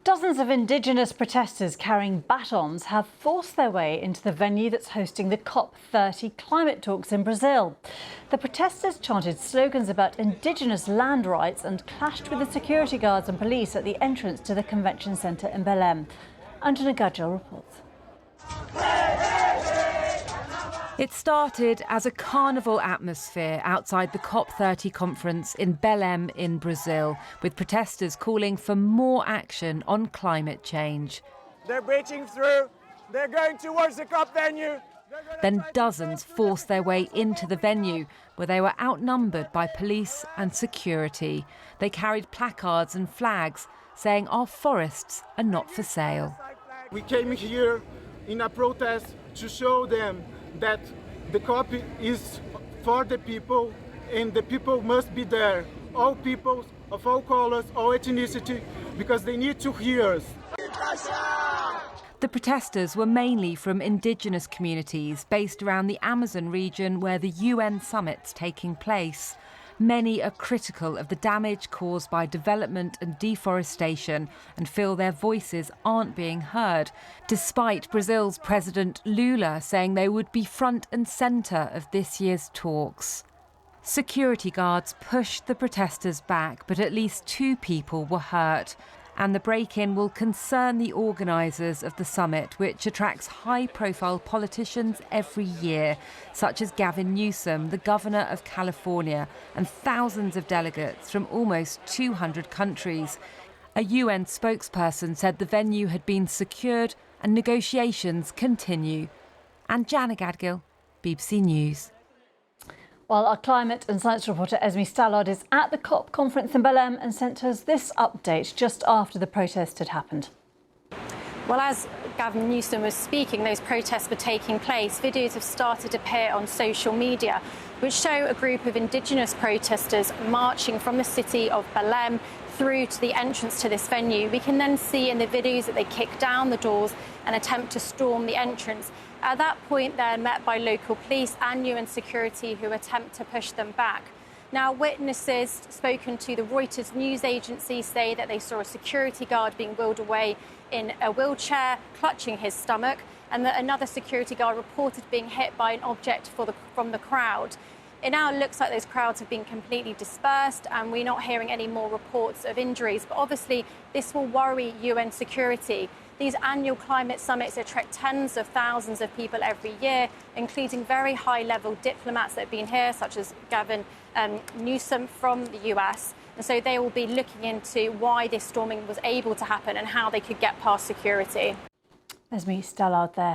Dozens of indigenous protesters carrying batons have forced their way into the venue that's hosting the COP30 climate talks in Brazil. The protesters chanted slogans about indigenous land rights and clashed with the security guards and police at the entrance to the convention centre in Belém. Anjana Gajal reports. It started as a carnival atmosphere outside the COP30 conference in Belém in Brazil, with protesters calling for more action on climate change. They're breaching through. They're going towards the COP venue. Then dozens forced their way into the venue, where they were outnumbered by police and security. They carried placards and flags saying our forests are not for sale. We came here in a protest to show them that the COP is for the people and the people must be there. All peoples of all colors, all ethnicity, because they need to hear us. The protesters were mainly from indigenous communities based around the Amazon region where the UN summit's taking place. Many are critical of the damage caused by development and deforestation and feel their voices aren't being heard, despite Brazil's President Lula saying they would be front and centre of this year's talks. Security guards pushed the protesters back, but at least 2 people were hurt. And the break-in will concern the organisers of the summit, which attracts high-profile politicians every year, such as Gavin Newsom, the governor of California, and thousands of delegates from almost 200 countries. A UN spokesperson said the venue had been secured and negotiations continue. And Jana Gadgil, BBC News. Well, our climate and science reporter Esme Stallard is at the COP conference in Belém and sent us this update just after the protest had happened. Well, as Gavin Newsom was speaking, those protests were taking place. Videos have started to appear on social media, which show a group of indigenous protesters marching from the city of Belém through to the entrance to this venue. We can then see in the videos that they kick down the doors and attempt to storm the entrance. At that point, they're met by local police and UN security who attempt to push them back. Now, witnesses spoken to the Reuters news agency say that they saw a security guard being wheeled away in a wheelchair, clutching his stomach, and that another security guard reported being hit by an object from the crowd. It now looks like those crowds have been completely dispersed and we're not hearing any more reports of injuries. But obviously, this will worry UN security. These annual climate summits attract tens of thousands of people every year, including very high-level diplomats that have been here, such as Gavin Newsom from the US. And so they will be looking into why this storming was able to happen and how they could get past security. Esme Stallard there.